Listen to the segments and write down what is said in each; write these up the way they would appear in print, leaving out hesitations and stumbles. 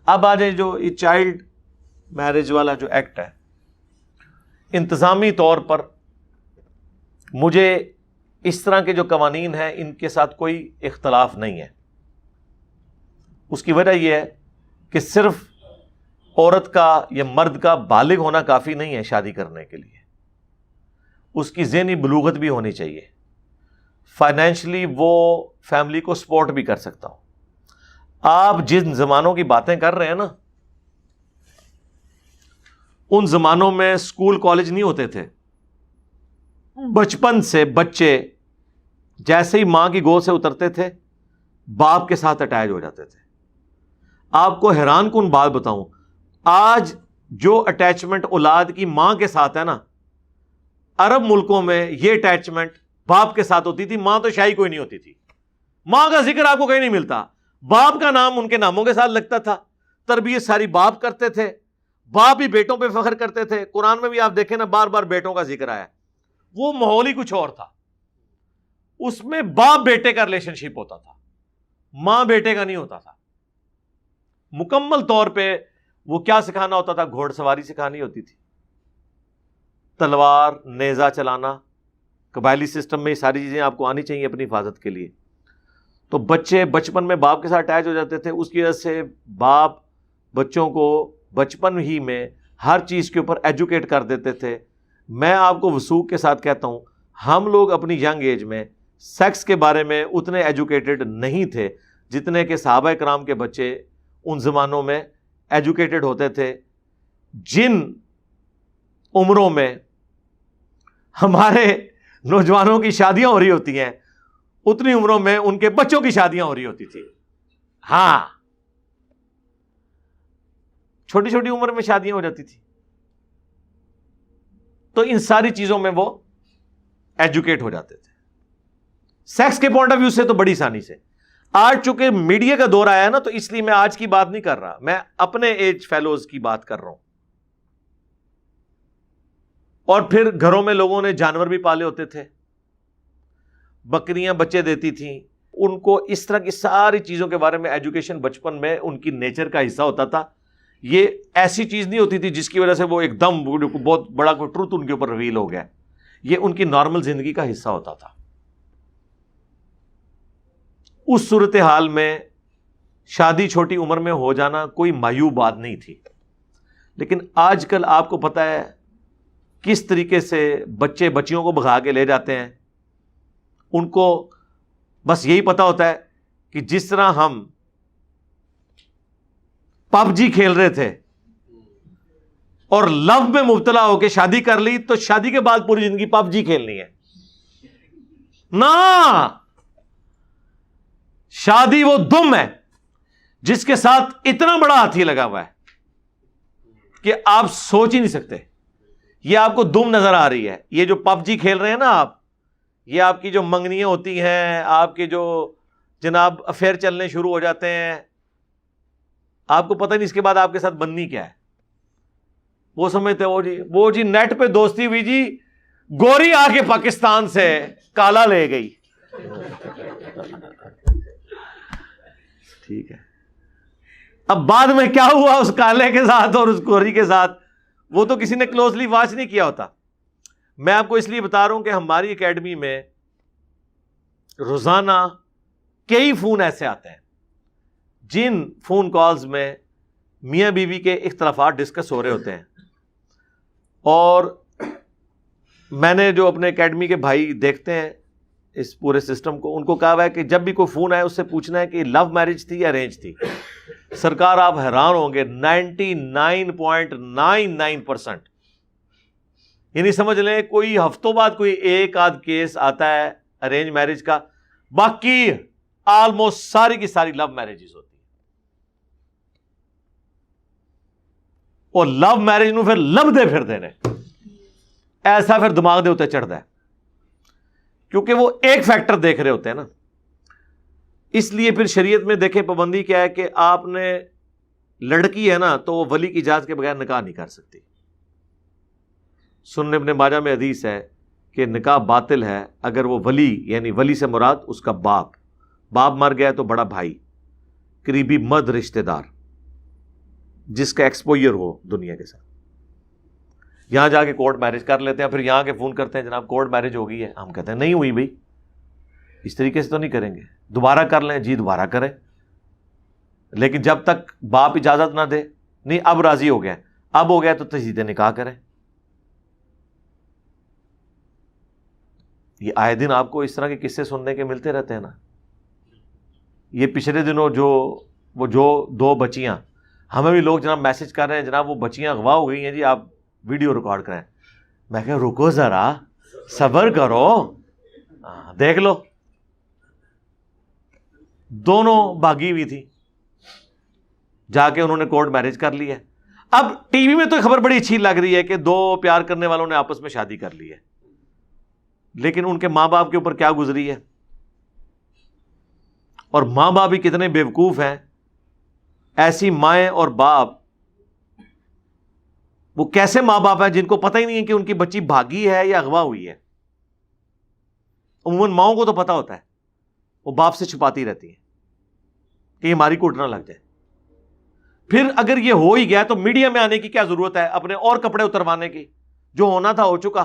اب آ جائیں جو یہ چائلڈ میرج والا جو ایکٹ ہے، انتظامی طور پر مجھے اس طرح کے جو قوانین ہیں ان کے ساتھ کوئی اختلاف نہیں ہے. اس کی وجہ یہ ہے کہ صرف عورت کا یا مرد کا بالغ ہونا کافی نہیں ہے شادی کرنے کے لیے، اس کی ذہنی بلوغت بھی ہونی چاہیے، فائنینشلی وہ فیملی کو سپورٹ بھی کر سکتا ہو. آپ جن زمانوں کی باتیں کر رہے ہیں نا، ان زمانوں میں اسکول کالج نہیں ہوتے تھے. بچپن سے بچے جیسے ہی ماں کی گود سے اترتے تھے باپ کے ساتھ اٹیچ ہو جاتے تھے. آپ کو حیران کن بات بتاؤں، آج جو اٹیچمنٹ اولاد کی ماں کے ساتھ ہے نا، عرب ملکوں میں یہ اٹیچمنٹ باپ کے ساتھ ہوتی تھی. ماں تو شاہی کوئی نہیں ہوتی تھی، ماں کا ذکر آپ کو کہیں نہیں ملتا، باپ کا نام ان کے ناموں کے ساتھ لگتا تھا. تربیت ساری باپ کرتے تھے، باپ ہی بیٹوں پہ فخر کرتے تھے. قرآن میں بھی آپ دیکھیں نا، بار بار بیٹوں کا ذکر آیا. وہ ماحول ہی کچھ اور تھا، اس میں باپ بیٹے کا ریلیشن شپ ہوتا تھا، ماں بیٹے کا نہیں ہوتا تھا. مکمل طور پہ وہ کیا سکھانا ہوتا تھا؟ گھوڑ سواری سکھانی ہوتی تھی، تلوار نیزہ چلانا. قبائلی سسٹم میں یہ ساری چیزیں آپ کو آنی چاہیے اپنی حفاظت کے لیے. تو بچے بچپن میں باپ کے ساتھ اٹیچ ہو جاتے تھے. اس کی وجہ سے باپ بچوں کو بچپن ہی میں ہر چیز کے اوپر ایجوکیٹ کر دیتے تھے. میں آپ کو وثوق کے ساتھ کہتا ہوں، ہم لوگ اپنی ینگ ایج میں سیکس کے بارے میں اتنے ایجوکیٹڈ نہیں تھے جتنے کہ صحابہ کرام کے بچے ان زمانوں میں ایجوکیٹڈ ہوتے تھے. جن عمروں میں ہمارے نوجوانوں کی شادیاں ہو رہی ہوتی ہیں اتنی عمروں میں ان کے بچوں کی شادیاں ہو رہی ہوتی تھی. ہاں، چھوٹی چھوٹی عمر میں شادیاں ہو جاتی تھی. تو ان ساری چیزوں میں وہ ایجوکیٹ ہو جاتے تھے. سیکس کے پوائنٹ آف ویو سے تو بڑی آسانی سے. آج چونکہ میڈیا کا دور آیا ہے نا، تو اس لیے میں آج کی بات نہیں کر رہا، میں اپنے ایج فیلوز کی بات کر رہا ہوں. اور پھر گھروں میں لوگوں نے جانور بھی پالے ہوتے تھے، بکریاں بچے دیتی تھیں. ان کو اس طرح کی ساری چیزوں کے بارے میں ایجوکیشن بچپن میں ان کی نیچر کا حصہ ہوتا تھا. یہ ایسی چیز نہیں ہوتی تھی جس کی وجہ سے وہ ایک دم بہت بڑا کوئی ٹروت ان کے اوپر ریویل ہو گیا. یہ ان کی نارمل زندگی کا حصہ ہوتا تھا. اس صورتحال میں شادی چھوٹی عمر میں ہو جانا کوئی معیوب بات نہیں تھی. لیکن آج کل آپ کو پتہ ہے کس طریقے سے بچے بچیوں کو بھگا کے لے جاتے ہیں. ان کو بس یہی پتا ہوتا ہے کہ جس طرح ہم پب جی کھیل رہے تھے اور لو میں مبتلا ہو کے شادی کر لی تو شادی کے بعد پوری زندگی پب جی کھیلنی ہے. نہ، شادی وہ دم ہے جس کے ساتھ اتنا بڑا ہاتھی لگا ہوا ہے کہ آپ سوچ ہی نہیں سکتے. یہ آپ کو دم نظر آ رہی ہے. یہ جو پب جی کھیل رہے ہیں نا آپ، یہ آپ کی جو منگنیاں ہوتی ہیں، آپ کے جو جناب افیئر چلنے شروع ہو جاتے ہیں، آپ کو پتہ نہیں اس کے بعد آپ کے ساتھ بننی کیا ہے. وہ سمجھتے وہ جی نیٹ پہ دوستی ہوئی جی، گوری آ کے پاکستان سے کالا لے گئی. ٹھیک ہے، اب بعد میں کیا ہوا اس کالے کے ساتھ اور اس گوری کے ساتھ، وہ تو کسی نے کلوزلی واچ نہیں کیا ہوتا. میں آپ کو اس لیے بتا رہا ہوں کہ ہماری اکیڈمی میں روزانہ کئی فون ایسے آتے ہیں جن فون کالز میں میاں بیوی کے اختلافات ڈسکس ہو رہے ہوتے ہیں. اور میں نے جو اپنے اکیڈمی کے بھائی دیکھتے ہیں اس پورے سسٹم کو، ان کو کہا ہوا ہے کہ جب بھی کوئی فون آئے اس سے پوچھنا ہے کہ لو میرج تھی یا ارینج تھی. سرکار آپ حیران ہوں گے، 99.99%، یعنی سمجھ لیں کوئی ہفتوں بعد کوئی ایک آدھ کیس آتا ہے ارینج میرج کا، باقی آلموسٹ ساری کی ساری لو میرجز ہوتی ہیں. اور لو میرج نو پھر لبدے پھر دینے ایسا پھر دماغ دے ہوتے چڑھتا ہے، کیونکہ وہ ایک فیکٹر دیکھ رہے ہوتے ہیں نا. اس لیے پھر شریعت میں دیکھیں پابندی کیا ہے کہ آپ نے لڑکی ہے نا تو وہ ولی کی اجازت کے بغیر نکاح نہیں کر سکتی. سنن ابن ماجہ میں حدیث ہے کہ نکاح باطل ہے اگر وہ ولی، یعنی ولی سے مراد اس کا باپ مر گیا تو بڑا بھائی، قریبی مرد رشتہ دار، جس کا ایکسپوئر ہو دنیا کے ساتھ. یہاں جا کے کورٹ میرج کر لیتے ہیں, پھر یہاں کے فون کرتے ہیں جناب کورٹ میرج ہو گئی ہے. ہم کہتے ہیں نہیں ہوئی بھائی, اس طریقے سے تو نہیں کریں گے. دوبارہ کر لیں, جی دوبارہ کریں, لیکن جب تک باپ اجازت نہ دے, نہیں اب راضی ہو گیا, اب ہو گیا تو تجدید نکاح کریں. یہ آئے دن آپ کو اس طرح کے قصے سننے کے ملتے رہتے ہیں نا. یہ پچھلے دنوں جو 2 بچیاں, ہمیں بھی لوگ جناب میسج کر رہے ہیں جناب وہ بچیاں اغوا ہو گئی ہیں جی, آپ ویڈیو ریکارڈ کریں. میں کہا رکو ذرا, صبر کرو, دیکھ لو. دونوں بھاگی ہوئی تھی, جا کے انہوں نے کورٹ میرج کر لی ہے. اب ٹی وی میں تو خبر بڑی اچھی لگ رہی ہے کہ 2 پیار کرنے والوں نے آپس میں شادی کر لی ہے, لیکن ان کے ماں باپ کے اوپر کیا گزری ہے, اور ماں باپ بھی کتنے بیوقوف ہیں. ایسی مائیں اور باپ, وہ کیسے ماں باپ ہیں جن کو پتہ ہی نہیں ہے کہ ان کی بچی بھاگی ہے یا اغوا ہوئی ہے. عموماً ماؤں کو تو پتا ہوتا ہے, وہ باپ سے چھپاتی رہتی ہیں کہ یہ ہماری کوٹ نہ لگ جائے. پھر اگر یہ ہو ہی گیا تو میڈیا میں آنے کی کیا ضرورت ہے, اپنے اور کپڑے اتروانے کی. جو ہونا تھا ہو چکا,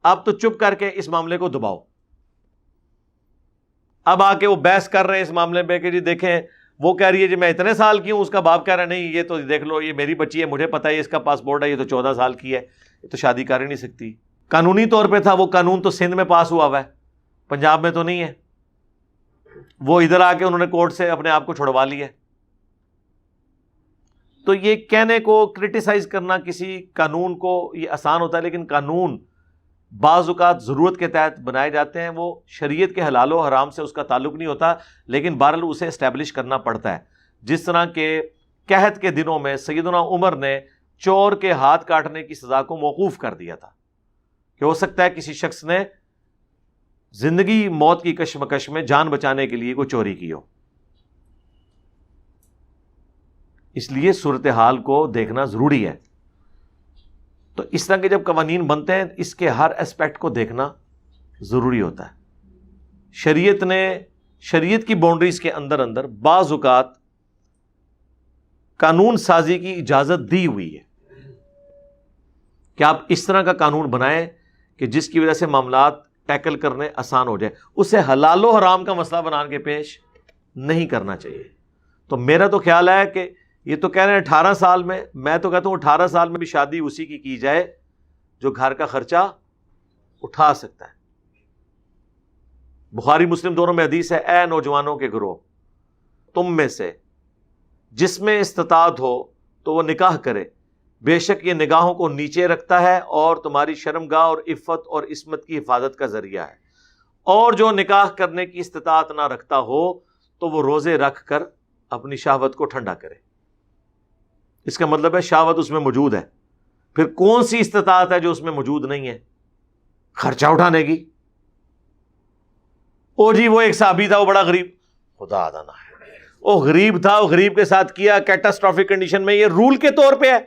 اب تو چپ کر کے اس معاملے کو دباؤ. اب آ کے وہ بحث کر رہے ہیں اس معاملے میں کہ جی دیکھیں وہ کہہ رہی ہے جی میں اتنے سال کی ہوں, اس کا باپ کہہ رہا ہے نہیں یہ تو دیکھ لو یہ میری بچی ہے, مجھے پتا ہے اس کا پاسپورٹ ہے, یہ تو 14 سال کی ہے, یہ تو شادی کر ہی نہیں سکتی. قانونی طور پہ تھا, وہ قانون تو سندھ میں پاس ہوا ہے, پنجاب میں تو نہیں ہے. وہ ادھر آ کے انہوں نے کورٹ سے اپنے آپ کو چھڑوا لیا. تو یہ کہنے کو, کرٹیسائز کرنا کسی قانون کو یہ آسان ہوتا ہے, لیکن قانون بعض اوقات ضرورت کے تحت بنائے جاتے ہیں. وہ شریعت کے حلال و حرام سے اس کا تعلق نہیں ہوتا, لیکن بہرحال اسے اسٹیبلش کرنا پڑتا ہے. جس طرح کہ قحط کے دنوں میں سیدنا عمر نے چور کے ہاتھ کاٹنے کی سزا کو موقوف کر دیا تھا, کہ ہو سکتا ہے کسی شخص نے زندگی موت کی کشمکش میں جان بچانے کے لیے کوئی چوری کی ہو. اس لیے صورتحال کو دیکھنا ضروری ہے. تو اس طرح کے جب قوانین بنتے ہیں اس کے ہر اسپیکٹ کو دیکھنا ضروری ہوتا ہے. شریعت نے شریعت کی باؤنڈریز کے اندر بعض اوقات قانون سازی کی اجازت دی ہوئی ہے کہ آپ اس طرح کا قانون بنائیں کہ جس کی وجہ سے معاملات ٹیکل کرنے آسان ہو جائے. اسے حلال و حرام کا مسئلہ بنا کے پیش نہیں کرنا چاہیے. تو میرا تو خیال ہے کہ یہ تو کہہ رہے ہیں 18 سال میں تو کہتا ہوں 18 سال میں بھی شادی اسی کی جائے جو گھر کا خرچہ اٹھا سکتا ہے. بخاری مسلم دونوں میں حدیث ہے, اے نوجوانوں کے گروہ, تم میں سے جس میں استطاعت ہو تو وہ نکاح کرے, بے شک یہ نگاہوں کو نیچے رکھتا ہے اور تمہاری شرمگاہ اور عفت اور عصمت کی حفاظت کا ذریعہ ہے. اور جو نکاح کرنے کی استطاعت نہ رکھتا ہو تو وہ روزے رکھ کر اپنی شہوت کو ٹھنڈا کرے. اس کا مطلب ہے شہوت اس میں موجود ہے. پھر کون سی استطاعت ہے جو اس میں موجود نہیں ہے؟ خرچہ اٹھانے کی. او جی وہ ایک صحابی تھا, وہ بڑا غریب, خدا آدھانا ہے, وہ غریب تھا, وہ غریب کے ساتھ کیا کیٹاسٹرافک کنڈیشن میں. یہ رول کے طور پہ ہے.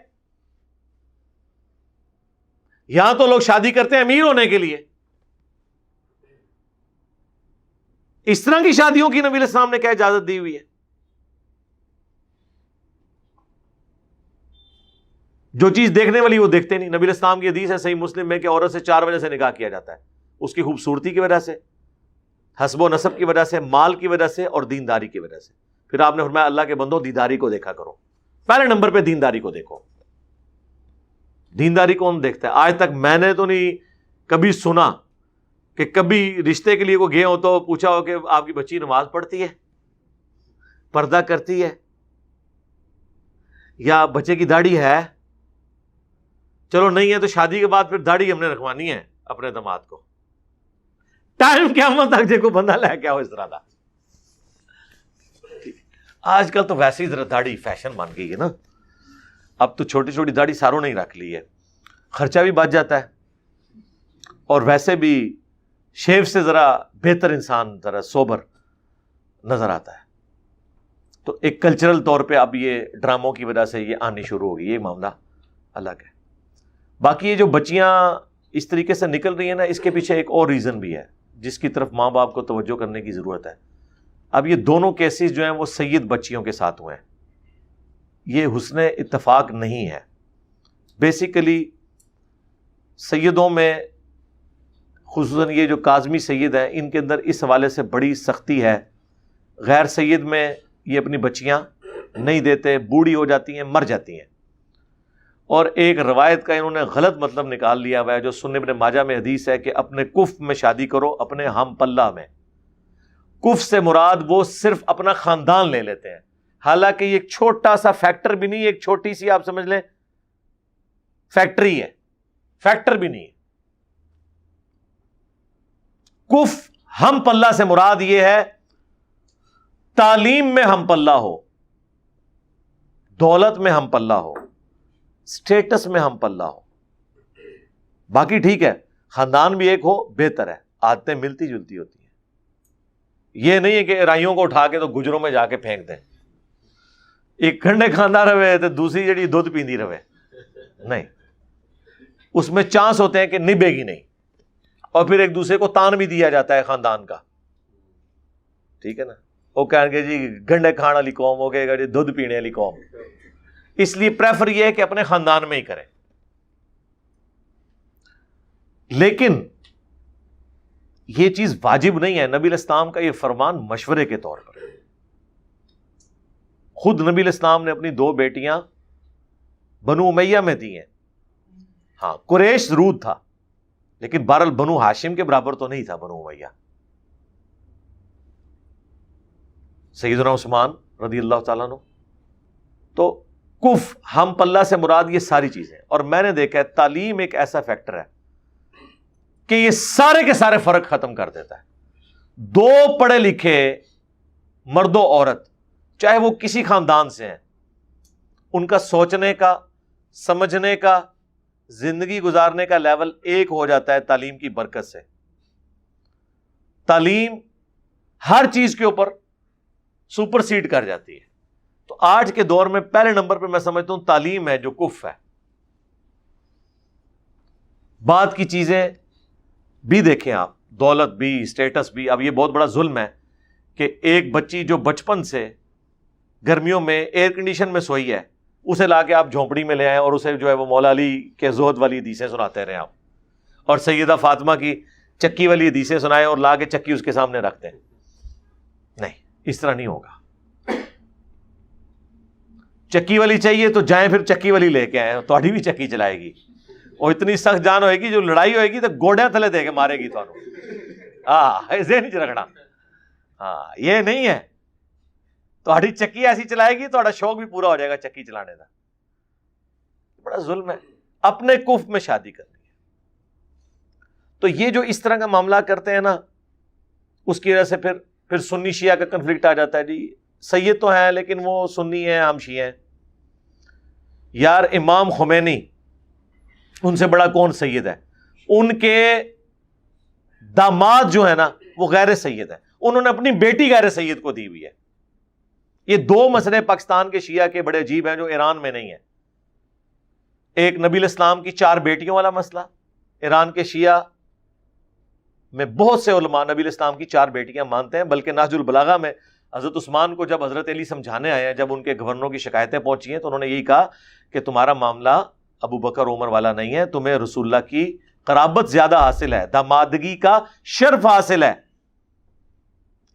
یہاں تو لوگ شادی کرتے ہیں امیر ہونے کے لیے. اس طرح کی شادیوں کی نبی علیہ السلام نے کیا اجازت دی ہوئی ہے؟ جو چیز دیکھنے والی وہ دیکھتے نہیں. نبی علیہ السلام کی حدیث ہے صحیح مسلم میں کہ عورت سے 4 وجہ سے نکاح کیا جاتا ہے. اس کی خوبصورتی کی وجہ سے, حسب و نسب کی وجہ سے, مال کی وجہ سے, اور دینداری کی وجہ سے. پھر آپ نے فرمایا اللہ کے بندوں دینداری کو دیکھا کرو. پہلے نمبر پہ دینداری کو دیکھو. دینداری کون دیکھتا ہے؟ آج تک میں نے تو نہیں کبھی سنا کہ کبھی رشتے کے لیے کوئی گئے ہو تو پوچھا ہو کہ آپ کی بچی نماز پڑھتی ہے, پردہ کرتی ہے, یا بچے کی داڑھی ہے. چلو نہیں ہے تو شادی کے بعد پھر داڑھی ہم نے رکھوانی ہے اپنے داماد کو. ٹائم قیامت تک دیکھو بندہ لے کے آؤ اس طرح کا. آج کل تو ویسے ہی ذرا داڑھی فیشن بن گئی ہے نا. اب تو چھوٹی چھوٹی داڑھی ساروں نے ہی رکھ لی ہے. خرچہ بھی بچ جاتا ہے, اور ویسے بھی شیو سے ذرا بہتر انسان ذرا سوبر نظر آتا ہے. تو ایک کلچرل طور پہ اب یہ ڈراموں کی وجہ سے یہ آنی شروع ہو گئی. یہ معاملہ الگ ہے. باقی یہ جو بچیاں اس طریقے سے نکل رہی ہیں نا, اس کے پیچھے ایک اور ریزن بھی ہے جس کی طرف ماں باپ کو توجہ کرنے کی ضرورت ہے. اب یہ دونوں کیسز جو ہیں وہ سید بچیوں کے ساتھ ہوئے ہیں. یہ حسن اتفاق نہیں ہے. بیسیکلی سیدوں میں خصوصاً یہ جو کاظمی سید ہیں ان کے اندر اس حوالے سے بڑی سختی ہے. غیر سید میں یہ اپنی بچیاں نہیں دیتے، بوڑھی ہو جاتی ہیں، مر جاتی ہیں. اور ایک روایت کا انہوں نے غلط مطلب نکال لیا ہوا ہے جو سنن ابن ماجہ میں حدیث ہے کہ اپنے کف میں شادی کرو، اپنے ہم پلہ میں. کف سے مراد وہ صرف اپنا خاندان لے لیتے ہیں، حالانکہ یہ ایک چھوٹا سا فیکٹر بھی نہیں، ایک چھوٹی سی آپ سمجھ لیں فیکٹری ہے، فیکٹر بھی نہیں ہے. کف ہم پلہ سے مراد یہ ہے تعلیم میں ہم پلہ ہو، دولت میں ہم پلہ ہو، سٹیٹس میں ہم پلہ ہو. باقی ٹھیک ہے خاندان بھی ایک ہو بہتر ہے، عادتیں ملتی جلتی ہوتی ہیں. یہ نہیں ہے کہ رائیوں کو اٹھا کے تو گجروں میں جا کے پھینک دیں، ایک کنڈے کھانا رہے تو دوسری جڑی دودھ پیندی رہے، نہیں. اس میں چانس ہوتے ہیں کہ نبھے گی نہیں، اور پھر ایک دوسرے کو تان بھی دیا جاتا ہے خاندان کا. ٹھیک ہے نا، وہ کہیں گے جی گنڈے کھان والی قوم ہو گئے گا جی دودھ پینے والی قوم. اس لیے پریفر یہ ہے کہ اپنے خاندان میں ہی کریں. لیکن یہ چیز واجب نہیں ہے. نبی الاسلام کا یہ فرمان مشورے کے طور پر. خود نبی الاسلام نے اپنی 2 بیٹیاں بنو امیہ میں دی ہیں. ہاں قریش ضرور تھا لیکن بہرحال بنو ہاشم کے برابر تو نہیں تھا بنو امیہ. سیدنا عثمان رضی اللہ تعالیٰ عنہ. تو کف ہم پلہ سے مراد یہ ساری چیزیں. اور میں نے دیکھا ہے تعلیم ایک ایسا فیکٹر ہے کہ یہ سارے کے سارے فرق ختم کر دیتا ہے. 2 پڑھے لکھے مرد و عورت چاہے وہ کسی خاندان سے ہیں، ان کا سوچنے کا، سمجھنے کا، زندگی گزارنے کا لیول ایک ہو جاتا ہے تعلیم کی برکت سے. تعلیم ہر چیز کے اوپر سپر سیڈ کر جاتی ہے. تو آج کے دور میں پہلے نمبر پہ میں سمجھتا ہوں تعلیم ہے جو کف ہے. بعد کی چیزیں بھی دیکھیں آپ، دولت بھی، اسٹیٹس بھی. اب یہ بہت بڑا ظلم ہے کہ ایک بچی جو بچپن سے گرمیوں میں ایئر کنڈیشن میں سوئی ہے اسے لا کے آپ جھونپڑی میں لے آئیں اور اسے جو ہے وہ مولا علی کے زہد والی حدیثیں سناتے رہے آپ، اور سیدہ فاطمہ کی چکی والی حدیثیں سنائیں اور لا کے چکی اس کے سامنے رکھتے ہیں. نہیں، اس طرح نہیں ہوگا. چکی والی چاہیے تو جائیں پھر چکی والی لے کے آئیں، تھوڑی بھی چکی چلائے گی. اور اتنی سخت جان ہوئے گی جو لڑائی ہوئے گی تو گوڑیاں تھلے دے کے مارے گی تھانوں. ایسے نہیں رکھنا. ہاں یہ نہیں ہے، تھوڑی چکی ایسی چلائے گی تھوڑا شوق بھی پورا ہو جائے گا چکی چلانے کا. بڑا ظلم ہے اپنے کف میں شادی کرنی ہے. تو یہ جو اس طرح کا معاملہ کرتے ہیں نا، اس کی وجہ سے پھر سنی شیعہ کا کنفلکٹ آ جاتا ہے. جی سید تو ہیں لیکن وہ سنی ہیں، ہم شیعہ ہیں. یار امام خمینی ان سے بڑا کون سید ہے؟ ان کے داماد جو ہے نا وہ غیر سید ہے، انہوں نے اپنی بیٹی غیر سید کو دی ہوئی ہے. یہ 2 مسئلے پاکستان کے شیعہ کے بڑے عجیب ہیں جو ایران میں نہیں ہے. ایک نبی الاسلام کی 4 بیٹیوں والا مسئلہ. ایران کے شیعہ میں بہت سے علماء نبی الاسلام کی 4 بیٹیاں مانتے ہیں، بلکہ نہج البلاغہ میں حضرت عثمان کو جب حضرت علی سمجھانے آئے ہیں، جب ان کے گورنروں کی شکایتیں پہنچی ہیں تو انہوں نے یہی کہا کہ تمہارا معاملہ ابو بکر عمر والا نہیں ہے، تمہیں رسول اللہ کی قرابت زیادہ حاصل ہے، دامادگی کا شرف حاصل ہے،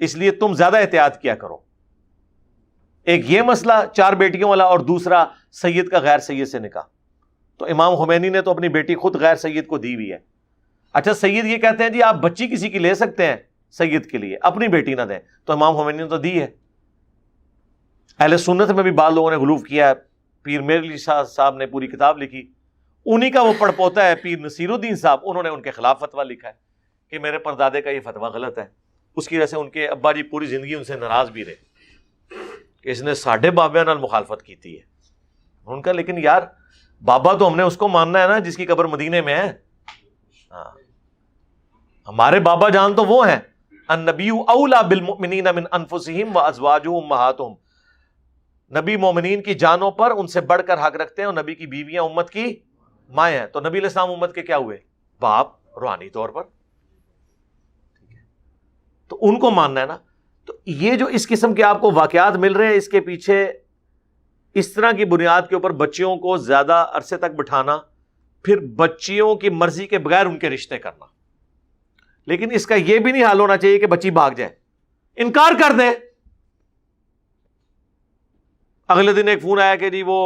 اس لیے تم زیادہ احتیاط کیا کرو. ایک یہ مسئلہ 4 بیٹیوں والا، اور دوسرا سید کا غیر سید سے نکاح. تو امام خمینی نے تو اپنی بیٹی خود غیر سید کو دی ہوئی ہے. اچھا سید یہ کہتے ہیں جی آپ بچی کسی کی لے سکتے ہیں سید کے لیے، اپنی بیٹی نہ دیں. تو امام خمینی نے تو دی ہے. اہل سنت میں بھی بعض لوگوں نے غلوف کیا ہے. پیر میر علی شاہ صاحب نے پوری کتاب لکھی، انہی کا وہ پڑ پوتا ہے پیر نصیر الدین صاحب، انہوں نے ان کے خلاف فتویٰ لکھا ہے کہ میرے پردادے کا یہ فتویٰ غلط ہے. اس کی وجہ سے ان کے ابا جی پوری زندگی ان سے ناراض بھی رہے کہ اس نے ساڈے بابے نال مخالفت کیتی ہے. ان کا لیکن یار بابا تو ہم نے اس کو ماننا ہے نا جس کی قبر مدینے میں ہے. ہاں ہمارے بابا جان تو وہ ہیں، النبی اولا بالمؤمنین من انفسہم وازواجہ امہاتہم. نبی مومنین کی جانوں پر ان سے بڑھ کر حق رکھتے ہیں، اور نبی کی بیویاں امت کی مائیں ہیں. تو نبی علیہ السلام امت کے کیا ہوئے؟ باپ روحانی طور پر. تو ان کو ماننا ہے نا. تو یہ جو اس قسم کے آپ کو واقعات مل رہے ہیں، اس کے پیچھے اس طرح کی بنیاد کے اوپر بچیوں کو زیادہ عرصے تک بٹھانا، پھر بچیوں کی مرضی کے بغیر ان کے رشتے کرنا. لیکن اس کا یہ بھی نہیں حال ہونا چاہیے کہ بچی بھاگ جائے، انکار کر دے. اگلے دن ایک فون آیا کہ جی وہ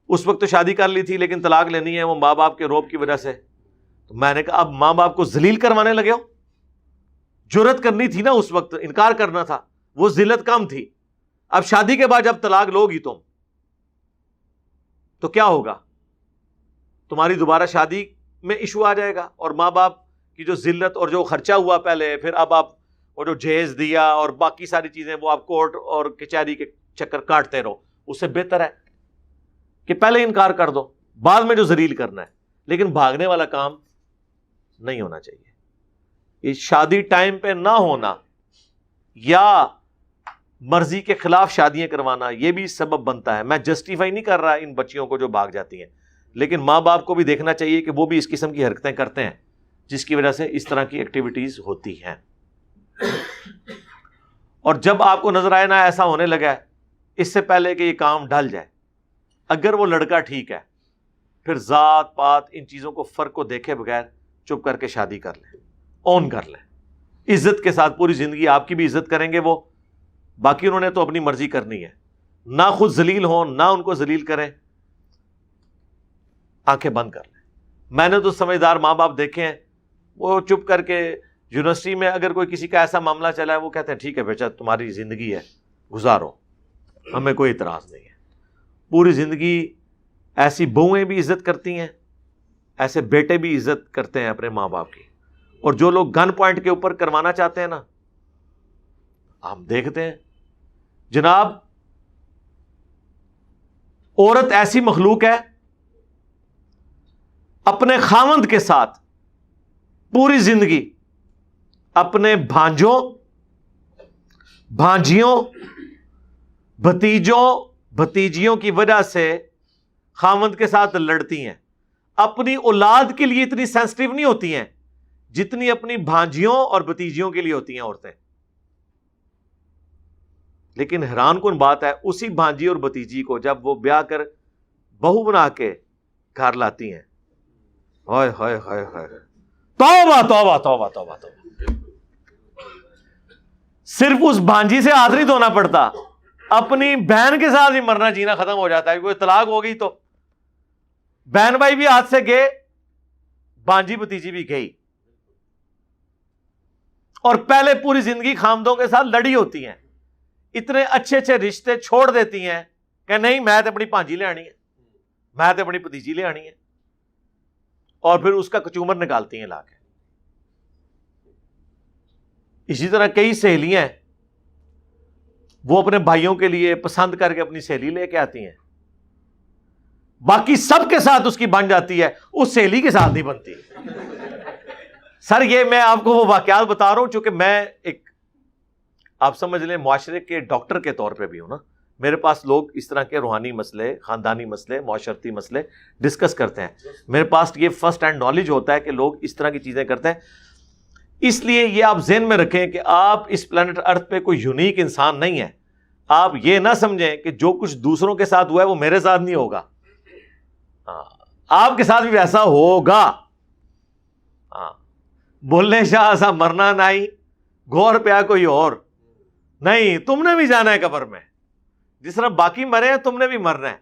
اس وقت تو شادی کر لی تھی لیکن طلاق لینی ہے وہ ماں باپ کے روب کی وجہ سے. تو میں نے کہا اب ماں باپ کو ذلیل کروانے لگے ہو؟ جرأت کرنی تھی نا اس وقت، انکار کرنا تھا، وہ ذلت کم تھی. اب شادی کے بعد جب طلاق لو گی تم تو کیا ہوگا؟ تمہاری دوبارہ شادی میں ایشو آ جائے گا، اور ماں باپ کی جو ذلت اور جو خرچہ ہوا پہلے، پھر اب آپ وہ جو جہیز دیا اور باقی ساری چیزیں وہ آپ کورٹ اور کچہری کے چکر کاٹتے رہو. اس سے بہتر ہے کہ پہلے انکار کر دو، بعد میں جو ذلیل کرنا ہے. لیکن بھاگنے والا کام نہیں ہونا چاہیے. یہ شادی ٹائم پہ نہ ہونا یا مرضی کے خلاف شادیاں کروانا یہ بھی سبب بنتا ہے. میں جسٹیفائی نہیں کر رہا ان بچیوں کو جو بھاگ جاتی ہیں، لیکن ماں باپ کو بھی دیکھنا چاہیے کہ وہ بھی اس قسم کی حرکتیں کرتے ہیں جس کی وجہ سے اس طرح کی ایکٹیویٹیز ہوتی ہیں. اور جب آپ کو نظر آئے نا ایسا ہونے لگا ہے، اس سے پہلے کہ یہ کام ڈھل جائے، اگر وہ لڑکا ٹھیک ہے پھر ذات پات ان چیزوں کو فرق کو دیکھے بغیر چپ کر کے شادی کر لیں، اون کر لیں. عزت کے ساتھ پوری زندگی آپ کی بھی عزت کریں گے وہ، باقی انہوں نے تو اپنی مرضی کرنی ہے. نہ خود ذلیل ہوں نہ ان کو ذلیل کریں، آنکھیں بند کر لیں. میں نے تو سمجھدار ماں باپ دیکھے ہیں، وہ چپ کر کے یونیورسٹی میں اگر کوئی کسی کا ایسا معاملہ چلا ہے وہ کہتے ہیں ٹھیک ہے بیٹا تمہاری زندگی ہے گزارو، ہمیں کوئی اعتراض نہیں ہے. پوری زندگی ایسی بہویں بھی عزت کرتی ہیں، ایسے بیٹے بھی عزت کرتے ہیں اپنے ماں باپ کی. اور جو لوگ گن پوائنٹ کے اوپر کروانا چاہتے ہیں نا، ہم دیکھتے ہیں جناب عورت ایسی مخلوق ہے اپنے خاوند کے ساتھ پوری زندگی اپنے بھانجوں، بھانجیوں، بھتیجوں، بھتیجیوں کی وجہ سے خاوند کے ساتھ لڑتی ہیں. اپنی اولاد کے لیے اتنی سینسٹیو نہیں ہوتی ہیں جتنی اپنی بھانجیوں اور بھتیجیوں کے لیے ہوتی ہیں عورتیں. لیکن حیران کن بات ہے، اسی بھانجی اور بھتیجی کو جب وہ بیاہ کر بہو بنا کے گھر لاتی ہیں، ہائے ہائے ہائے ہائے، توبہ توبہ توبہ توبہ توبہ. صرف اس بھانجی سے ہاتھ نہیں دھونا پڑتا، اپنی بہن کے ساتھ بھی مرنا جینا ختم ہو جاتا ہے. کوئی طلاق ہو گئی تو بہن بھائی بھی ہاتھ سے گئے، بھانجی بھتیجی بھی گئی. اور پہلے پوری زندگی خامدوں کے ساتھ لڑی ہوتی ہیں، اتنے اچھے اچھے رشتے چھوڑ دیتی ہیں کہ نہیں میں تو اپنی بھانجی لے آنی ہے، میں تو اپنی بھتیجی لے آنی ہے، اور پھر اس کا کچومر نکالتی ہیں لا کے. اسی طرح کئی سہیلیاں ہیں، وہ اپنے بھائیوں کے لیے پسند کر کے اپنی سہیلی لے کے آتی ہیں، باقی سب کے ساتھ اس کی بن جاتی ہے، اس سہیلی کے ساتھ نہیں بنتی. سر یہ میں آپ کو وہ واقعات بتا رہا ہوں چونکہ میں ایک آپ سمجھ لیں معاشرے کے ڈاکٹر کے طور پہ بھی ہوں نا. میرے پاس لوگ اس طرح کے روحانی مسئلے، خاندانی مسئلے، معاشرتی مسئلے ڈسکس کرتے ہیں. میرے پاس یہ فرسٹ ہینڈ نالج ہوتا ہے کہ لوگ اس طرح کی چیزیں کرتے ہیں. اس لیے یہ آپ ذہن میں رکھیں کہ آپ اس پلانٹ ارتھ پہ کوئی یونیک انسان نہیں ہے. آپ یہ نہ سمجھیں کہ جو کچھ دوسروں کے ساتھ ہوا ہے وہ میرے ساتھ نہیں ہوگا، آپ کے ساتھ بھی ویسا ہوگا. بولنے شاہ ایسا مرنا نہیں، گور پیا کوئی اور نہیں، تم نے بھی جانا ہے قبر میں، جس طرح باقی مرے ہیں تم نے بھی مرنا ہے.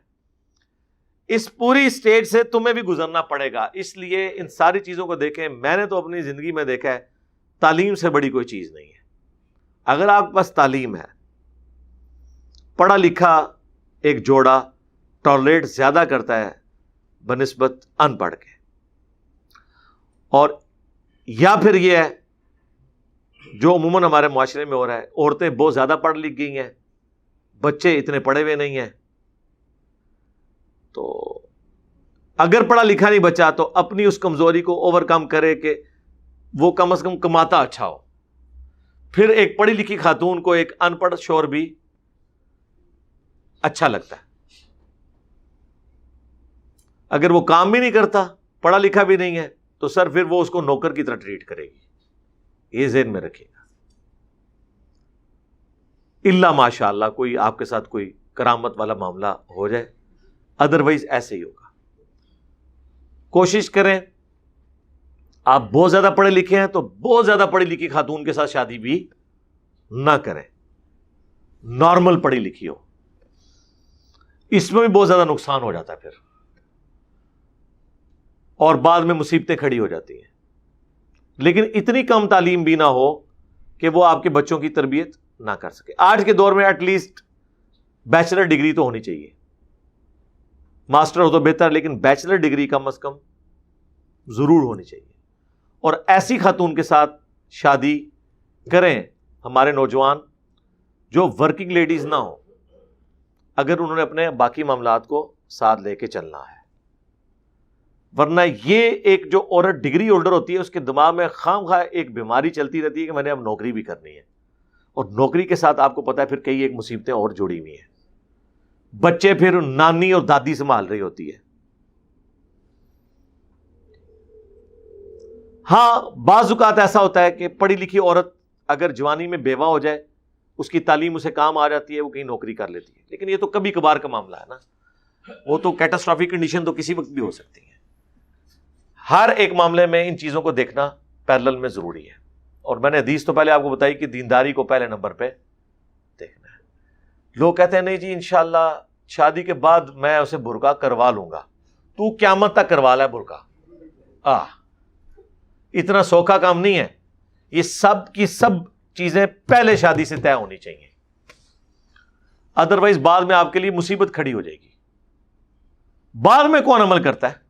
اس پوری اسٹیج سے تمہیں بھی گزرنا پڑے گا. اس لیے ان ساری چیزوں کو دیکھیں. میں نے تو اپنی زندگی میں دیکھا ہے تعلیم سے بڑی کوئی چیز نہیں ہے. اگر آپ کے پاس تعلیم ہے، پڑھا لکھا ایک جوڑا ٹالریٹ زیادہ کرتا ہے بنسبت ان پڑھ کے. اور یا پھر یہ ہے جو عموماً ہمارے معاشرے میں ہو رہا ہے، عورتیں بہت زیادہ پڑھ لکھ گئی ہیں، بچے اتنے پڑھے ہوئے نہیں ہیں. تو اگر پڑھا لکھا نہیں بچا تو اپنی اس کمزوری کو اوور کم کرے کہ وہ کم از کم کماتا اچھا ہو. پھر ایک پڑھی لکھی خاتون کو ایک ان پڑھ شوہر بھی اچھا لگتا ہے. اگر وہ کام بھی نہیں کرتا، پڑھا لکھا بھی نہیں ہے، تو سر پھر وہ اس کو نوکر کی طرح ٹریٹ کرے گی. یہ ذہن میں رکھیے گا. الا ماشاء اللہ کوئی آپ کے ساتھ کوئی کرامت والا معاملہ ہو جائے، ادروائز ایسے ہی ہوگا. کوشش کریں، آپ بہت زیادہ پڑھے لکھے ہیں تو بہت زیادہ پڑھی لکھی خاتون کے ساتھ شادی بھی نہ کریں، نارمل پڑھی لکھی ہو. اس میں بھی بہت زیادہ نقصان ہو جاتا ہے پھر، اور بعد میں مصیبتیں کھڑی ہو جاتی ہیں. لیکن اتنی کم تعلیم بھی نہ ہو کہ وہ آپ کے بچوں کی تربیت نہ کر سکے. آج کے دور میں ایٹ لیسٹ بیچلر ڈگری تو ہونی چاہیے، ماسٹر ہو تو بہتر، لیکن بیچلر ڈگری کم از کم ضرور ہونی چاہیے. اور ایسی خاتون کے ساتھ شادی کریں ہمارے نوجوان جو ورکنگ لیڈیز نہ ہوں، اگر انہوں نے اپنے باقی معاملات کو ساتھ لے کے چلنا ہے. ورنہ یہ ایک جو عورت ڈگری ہولڈر ہوتی ہے اس کے دماغ میں خام خواہ ایک بیماری چلتی رہتی ہے کہ میں نے اب نوکری بھی کرنی ہے، اور نوکری کے ساتھ آپ کو پتا ہے پھر کئی ایک مصیبتیں اور جڑی ہوئی ہیں. بچے پھر نانی اور دادی سنبھال رہی ہوتی ہے. ہاں بعض اوقات ایسا ہوتا ہے کہ پڑھی لکھی عورت اگر جوانی میں بیوہ ہو جائے، اس کی تعلیم اسے کام آ جاتی ہے، وہ کہیں نوکری کر لیتی ہے. لیکن یہ تو کبھی کبھار کا معاملہ ہے نا، وہ تو کیٹاسٹرافک کنڈیشن تو کسی وقت بھی ہو سکتی ہے. ہر ایک معاملے میں ان چیزوں کو دیکھنا پیرلل میں ضروری ہے. اور میں نے حدیث تو پہلے آپ کو بتائی کہ دینداری کو پہلے نمبر پہ دیکھنا ہے. لوگ کہتے ہیں نہیں جی انشاءاللہ شادی کے بعد میں اسے برقع کروا لوں گا. تو قیامت تک کروا لے برقع، اتنا سوکھا کام نہیں ہے. یہ سب کی سب چیزیں پہلے شادی سے طے ہونی چاہیے، ادروائز بعد میں آپ کے لیے مصیبت کھڑی ہو جائے گی. بعد میں کون عمل کرتا ہے؟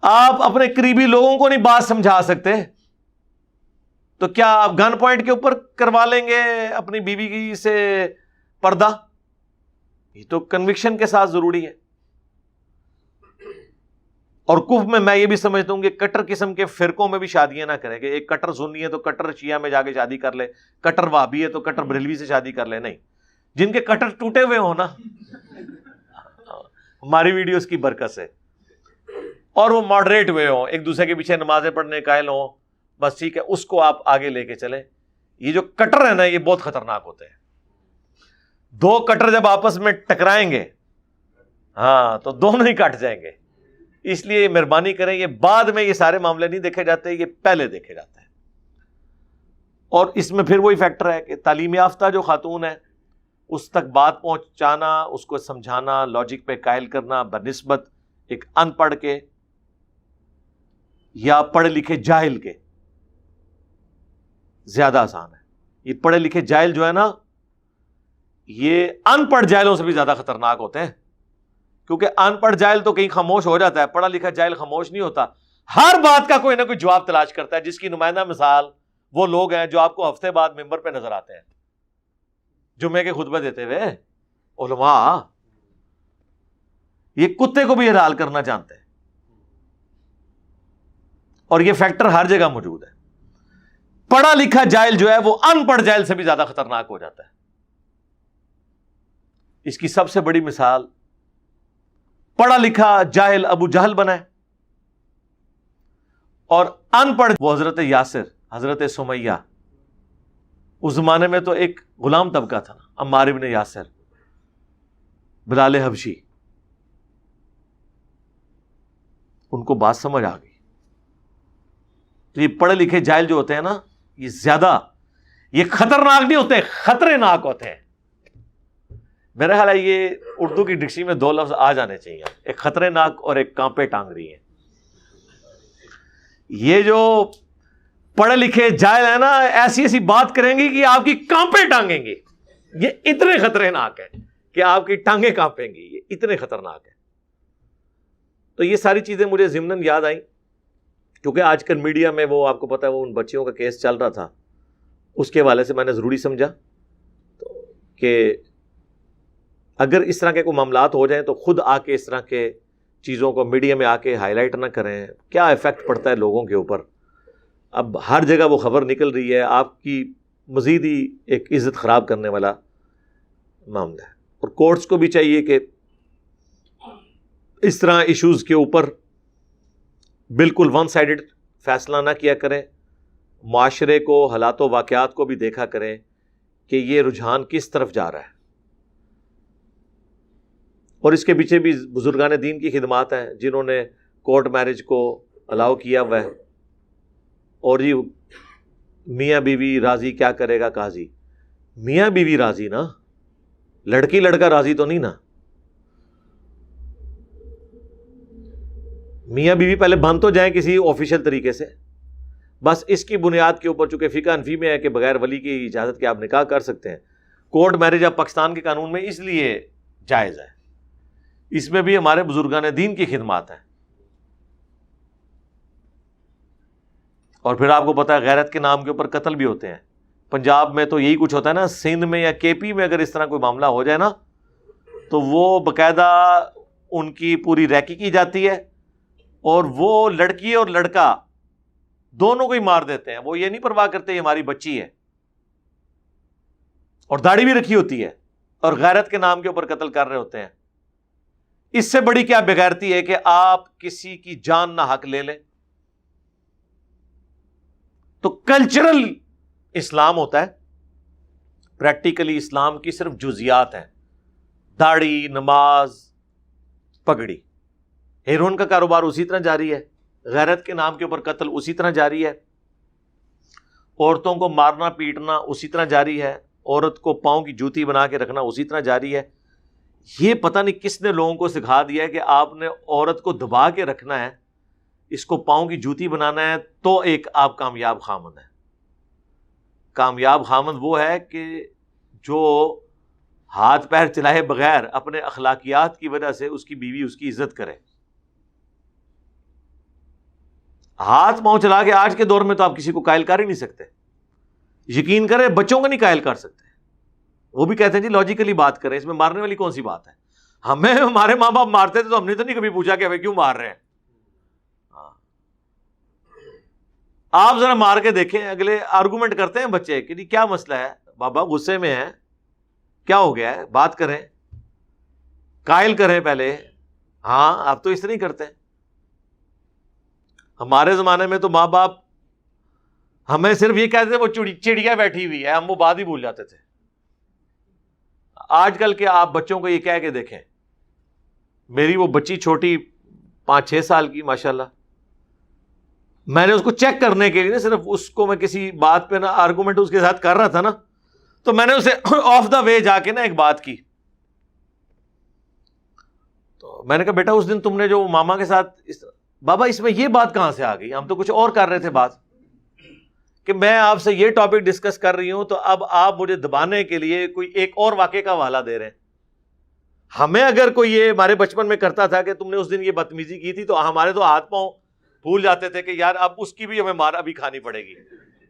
آپ اپنے قریبی لوگوں کو نہیں بات سمجھا سکتے تو کیا آپ گن پوائنٹ کے اوپر کروا لیں گے اپنی بیوی کی سے پردہ؟ یہ تو کنوکشن کے ساتھ ضروری ہے. اور کفر میں یہ بھی سمجھتا ہوں کہ کٹر قسم کے فرقوں میں بھی شادیاں نہ کریں کہ ایک کٹر سنی ہے تو کٹر شیعہ میں جا کے شادی کر لے، کٹر وہابی ہے تو کٹر بریلوی سے شادی کر لے. نہیں، جن کے کٹر ٹوٹے ہوئے ہوں نا، ہماری ویڈیوز کی برکت سے، اور وہ ماڈریٹ ہوئے ہوں، ایک دوسرے کے پیچھے نمازیں پڑھنے قائل ہوں، بس ٹھیک ہے، اس کو آپ آگے لے کے چلیں. یہ جو کٹر ہے نا یہ بہت خطرناک ہوتے ہیں. دو کٹر جب آپس میں ٹکرائیں گے ہاں تو دونوں ہی کٹ جائیں گے. اس لیے مہربانی کریں، یہ بعد میں یہ سارے معاملے نہیں دیکھے جاتے، یہ پہلے دیکھے جاتے ہیں. اور اس میں پھر وہی فیکٹر ہے کہ تعلیم یافتہ جو خاتون ہے اس تک بات پہنچانا، اس کو سمجھانا، لاجک پہ قائل کرنا بنسبت ایک ان پڑھ کے یا پڑھے لکھے جاہل کے زیادہ آسان ہے. یہ پڑھے لکھے جاہل جو ہے نا یہ ان پڑھ جاہلوں سے بھی زیادہ خطرناک ہوتے ہیں، کیونکہ ان پڑھ جاہل تو کہیں خاموش ہو جاتا ہے، پڑھا لکھا جاہل خاموش نہیں ہوتا، ہر بات کا کوئی نہ کوئی جواب تلاش کرتا ہے. جس کی نمائندہ مثال وہ لوگ ہیں جو آپ کو ہفتے بعد ممبر پہ نظر آتے ہیں جمعے کے خطبے دیتے ہوئے، علماء. یہ کتے کو بھی حلال کرنا جانتے ہیں، اور یہ فیکٹر ہر جگہ موجود ہے. پڑھا لکھا جاہل جو ہے وہ ان پڑھ جاہل سے بھی زیادہ خطرناک ہو جاتا ہے. اس کی سب سے بڑی مثال پڑھا لکھا جاہل ابو جہل بنا ہے، اور ان پڑھ وہ حضرت یاسر، حضرت سمیہ. اس زمانے میں تو ایک غلام طبقہ تھا، عمار ابن یاسر، بلال حبشی. ان کو بات سمجھ آ گئی. تو یہ پڑھے لکھے جاہل جو ہوتے ہیں نا یہ زیادہ، یہ خطرناک نہیں ہوتے، خطرے ناک ہوتے ہیں. میرا خیال ہے یہ اردو کی ڈکشنری میں دو لفظ آ جانے چاہیے، ایک خطرے ناک اور ایک کانپے ٹانگ رہی ہیں. یہ جو پڑھے لکھے جاہل ہیں نا ایسی ایسی بات کریں گی کہ آپ کی کانپے ٹانگیں گی. یہ اتنے خطرے ناک ہیں کہ آپ کی ٹانگیں کانپیں گی، یہ اتنے خطرناک ہے. تو یہ ساری چیزیں مجھے ضمناً یاد آئیں کیونکہ آج کل میڈیا میں وہ آپ کو پتا ہے وہ ان بچیوں کا کیس چل رہا تھا، اس کے حوالے سے میں نے ضروری سمجھا تو کہ اگر اس طرح کے کوئی معاملات ہو جائیں تو خود آ کے اس طرح کے چیزوں کو میڈیا میں آ کے ہائی لائٹ نہ کریں. کیا ایفیکٹ پڑتا ہے لوگوں کے اوپر. اب ہر جگہ وہ خبر نکل رہی ہے، آپ کی مزید ہی ایک عزت خراب کرنے والا معاملہ ہے. اور کورٹس کو بھی چاہیے کہ اس طرح ایشوز کے اوپر بالکل ون سائیڈڈ فیصلہ نہ کیا کریں. معاشرے کو، حالات و واقعات کو بھی دیکھا کریں کہ یہ رجحان کس طرف جا رہا ہے. اور اس کے پیچھے بھی بزرگان دین کی خدمات ہیں جنہوں نے کورٹ میرج کو الاؤ کیا ہوا ہے. اور یہ میاں بیوی راضی کیا کرے گا قاضی. میاں بیوی راضی نا, لڑکی لڑکا راضی تو نہیں نا. میاں بیوی پہلے بن تو جائیں کسی آفیشیل طریقے سے, بس اس کی بنیاد کے اوپر چونکہ فقہ حنفی میں ہے کہ بغیر ولی کی اجازت کے آپ نکاح کر سکتے ہیں. کورٹ میرج اب پاکستان کے قانون میں اس لیے جائز ہے, اس میں بھی ہمارے بزرگان دین کی خدمات ہیں. اور پھر آپ کو پتا ہے غیرت کے نام کے اوپر قتل بھی ہوتے ہیں. پنجاب میں تو یہی کچھ ہوتا ہے نا, سندھ میں یا کے پی میں اگر اس طرح کوئی معاملہ ہو جائے نا تو وہ باقاعدہ ان کی پوری ریکی کی جاتی ہے, اور وہ لڑکی اور لڑکا دونوں کو ہی مار دیتے ہیں. وہ یہ نہیں پرواہ کرتے یہ ہماری بچی ہے, اور داڑھی بھی رکھی ہوتی ہے, اور غیرت کے نام کے اوپر قتل کر رہے ہوتے ہیں. اس سے بڑی کیا بغیرتی ہے کہ آپ کسی کی جان نہ حق لے لیں. تو کلچرل اسلام ہوتا ہے, پریکٹیکلی اسلام کی صرف جزیات ہیں, داڑھی, نماز, پگڑی. ہیروئن کا کاروبار اسی طرح جاری ہے, غیرت کے نام کے اوپر قتل اسی طرح جاری ہے, عورتوں کو مارنا پیٹنا اسی طرح جاری ہے, عورت کو پاؤں کی جوتی بنا کے رکھنا اسی طرح جاری ہے. یہ پتہ نہیں کس نے لوگوں کو سکھا دیا ہے کہ آپ نے عورت کو دبا کے رکھنا ہے, اس کو پاؤں کی جوتی بنانا ہے تو ایک آپ کامیاب خامند ہے. کامیاب خامند وہ ہے کہ جو ہاتھ پیر چلائے بغیر اپنے اخلاقیات کی وجہ سے اس کی بیوی اس کی عزت کرے. ہاتھ پاؤں چلا کے آج کے دور میں تو آپ کسی کو قائل کر ہی نہیں سکتے. یقین کریں بچوں کو نہیں قائل کر سکتے. وہ بھی کہتے ہیں جی لاجیکلی بات کریں, اس میں مارنے والی کون سی بات ہے. ہمیں ہمارے ماں باپ مارتے تھے تو ہم نے تو نہیں کبھی پوچھا کہ ہمیں کیوں مار رہے ہیں. آپ ذرا مار کے دیکھیں, اگلے آرگومنٹ کرتے ہیں بچے کہ جی کیا مسئلہ ہے بابا, غصے میں ہے, کیا ہو گیا ہے, بات کریں, قائل کریں پہلے. ہاں آپ تو اس طرح ہی کرتے ہیں. ہمارے زمانے میں تو ماں باپ ہمیں صرف یہ کہتے تھے وہ چڑیا بیٹھی ہوئی ہے, ہم وہ بات ہی بھول جاتے تھے. آج کل کے آپ بچوں کو یہ کہہ کے دیکھیں, میری وہ بچی چھوٹی 5-6 سال کی ماشاءاللہ, میں نے اس کو چیک کرنے کے لیے نا, صرف اس کو میں کسی بات پہ نا آرگومنٹ اس کے ساتھ کر رہا تھا نا, تو میں نے اسے آف دا وے جا کے نا ایک بات کی. تو میں نے کہا بیٹا اس دن تم نے جو ماما کے ساتھ بابا اس میں یہ بات کہاں سے آ گئی, ہم تو کچھ اور کر رہے تھے بات, کہ میں آپ سے یہ ٹاپک ڈسکس کر رہی ہوں تو اب آپ مجھے دبانے کے لیے کوئی ایک اور واقعے کا حوالہ دے رہے ہیں. ہمیں اگر کوئی یہ ہمارے بچپن میں کرتا تھا کہ تم نے اس دن یہ بدتمیزی کی تھی تو ہمارے تو ہاتھ پاؤں بھول جاتے تھے کہ یار اب اس کی بھی ہمیں مار ابھی کھانی پڑے گی.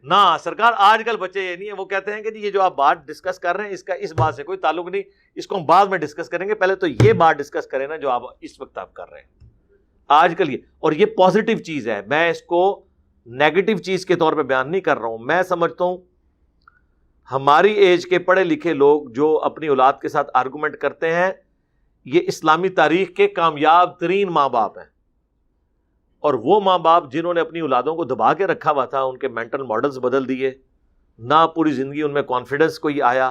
نہ سرکار, آج کل بچے یہ نہیں ہے, وہ کہتے ہیں کہ جی یہ جو آپ بات ڈسکس کر رہے ہیں اس کا اس بات سے کوئی تعلق نہیں, اس کو ہم بعد میں ڈسکس کریں گے, پہلے تو یہ بات ڈسکس کریں نا جو آپ اس وقت آپ کر رہے ہیں. آج کل یہ, اور یہ پازیٹیو چیز ہے, میں اس کو نیگیٹو چیز کے طور پہ بیان نہیں کر رہا ہوں. میں سمجھتا ہوں ہماری ایج کے پڑھے لکھے لوگ جو اپنی اولاد کے ساتھ آرگومنٹ کرتے ہیں, یہ اسلامی تاریخ کے کامیاب ترین ماں باپ ہیں. اور وہ ماں باپ جنہوں نے اپنی اولادوں کو دبا کے رکھا ہوا تھا, ان کے مینٹل ماڈلز بدل دیے, نہ پوری زندگی ان میں کانفیڈنس کوئی آیا,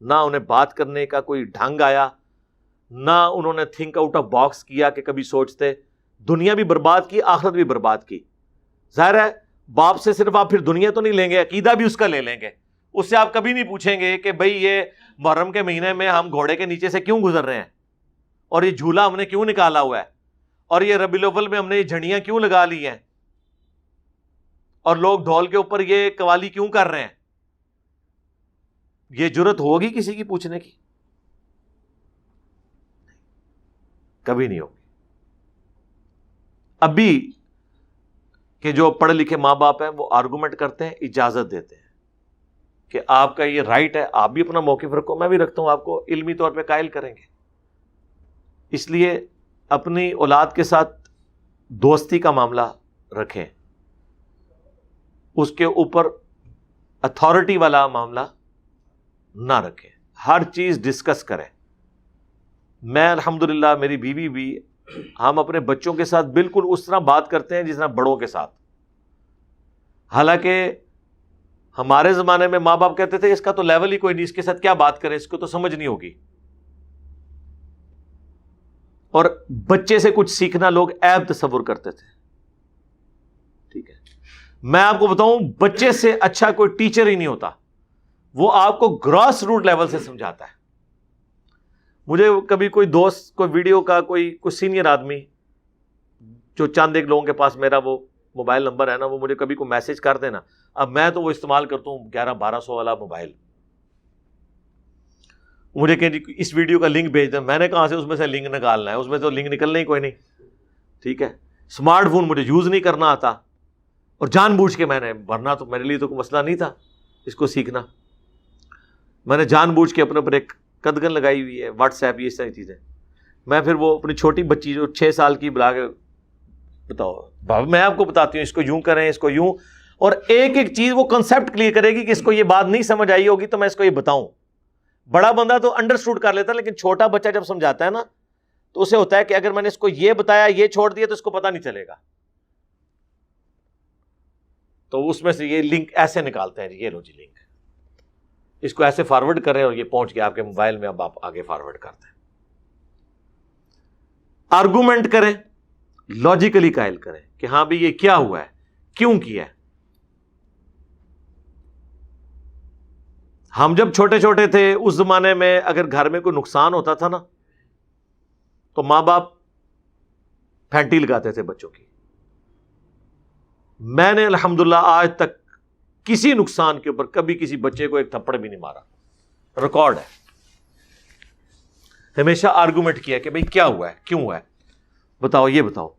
نہ انہیں بات کرنے کا کوئی ڈھنگ آیا, نہ انہوں نے تھنک آؤٹ آف باکس کیا کہ کبھی سوچتے. دنیا بھی برباد کی, آخرت بھی برباد کی. ظاہر ہے باپ سے صرف آپ پھر دنیا تو نہیں لیں گے, عقیدہ بھی اس کا لے لیں گے. اس سے آپ کبھی نہیں پوچھیں گے کہ بھئی یہ محرم کے مہینے میں ہم گھوڑے کے نیچے سے کیوں گزر رہے ہیں, اور یہ جھولا ہم نے کیوں نکالا ہوا ہے, اور یہ ربیع الاول میں ہم نے یہ جھنڈیاں کیوں لگا لی ہیں, اور لوگ ڈھول کے اوپر یہ قوالی کیوں کر رہے ہیں. یہ جرت ہوگی کسی کی پوچھنے کی؟ کبھی نہیں ہوگی. ابھی کہ جو پڑھے لکھے ماں باپ ہیں وہ آرگومنٹ کرتے ہیں, اجازت دیتے ہیں کہ آپ کا یہ رائٹ ہے, آپ بھی اپنا موقف رکھو, میں بھی رکھتا ہوں, آپ کو علمی طور پہ قائل کریں گے. اس لیے اپنی اولاد کے ساتھ دوستی کا معاملہ رکھیں, اس کے اوپر اتھارٹی والا معاملہ نہ رکھیں, ہر چیز ڈسکس کریں. میں الحمدللہ میری بیوی بھی, ہم اپنے بچوں کے ساتھ بالکل اس طرح بات کرتے ہیں جس طرح بڑوں کے ساتھ. حالانکہ ہمارے زمانے میں ماں باپ کہتے تھے اس کا تو لیول ہی کوئی نہیں, اس کے ساتھ کیا بات کریں, اس کو تو سمجھ نہیں ہوگی. اور بچے سے کچھ سیکھنا لوگ عیب تصور کرتے تھے. ٹھیک ہے, میں آپ کو بتاؤں بچے سے اچھا کوئی ٹیچر ہی نہیں ہوتا, وہ آپ کو گراس روٹ لیول سے سمجھاتا ہے. مجھے کبھی کوئی دوست کوئی ویڈیو کا کوئی سینئر آدمی جو چند ایک لوگوں کے پاس میرا وہ موبائل نمبر ہے نا, وہ مجھے کبھی کوئی میسج کر دینا, اب میں تو وہ استعمال کرتا ہوں 1100-1200 والا موبائل, مجھے کہ اس ویڈیو کا لنک بھیج دیں, میں نے کہاں سے اس میں سے لنک نکالنا ہے, اس میں تو لنک نکلنا ہی کوئی نہیں. ٹھیک ہے, اسمارٹ فون مجھے یوز نہیں کرنا آتا, اور جان بوجھ کے میں نے, ورنہ تو میرے لیے تو کوئی مسئلہ نہیں تھا اس کو سیکھنا, میں نے جان بوجھ کے اپنے اوپر ایک قدغن لگائی ہوئی ہے, واٹس ایپ, یہ ساری چیزیں. میں پھر وہ اپنی چھوٹی بچی جو 6 سال کی بلا کے, بتاؤ بابا میں آپ کو بتاتی ہوں اس کو یوں کریں, اس کو یوں, اور ایک ایک چیز وہ کنسپٹ کلیئر کرے گی کہ اس کو یہ بات نہیں سمجھ آئی ہوگی تو میں اس کو یہ بتاؤں. بڑا بندہ تو انڈرسٹوڈ کر لیتا ہے, لیکن چھوٹا بچہ جب سمجھاتا ہے نا تو اسے ہوتا ہے کہ اگر میں نے اس کو یہ بتایا یہ چھوڑ دیا تو اس کو پتہ نہیں چلے گا, تو اس میں سے یہ لنک ایسے نکالتے ہیں, یہ لو جی لنک, اس کو ایسے فارورڈ کریں اور یہ پہنچ کے آپ کے موبائل میں اب آپ آگے فارورڈ کرتے ہیں. آرگومنٹ کریں, لاجیکلی قائل کریں کہ ہاں بھی یہ کیا ہوا ہے, کیوں کیا ہے. ہم جب چھوٹے چھوٹے تھے اس زمانے میں اگر گھر میں کوئی نقصان ہوتا تھا نا تو ماں باپ پھینٹی لگاتے تھے بچوں کی. میں نے الحمدللہ آج تک کسی نقصان کے اوپر کبھی کسی بچے کو ایک تھپڑ بھی نہیں مارا, ریکارڈ ہے. ہمیشہ آرگومنٹ کیا کہ بھئی کیا ہوا ہے, کیوں ہوا ہے, بتاؤ, یہ بتاؤ.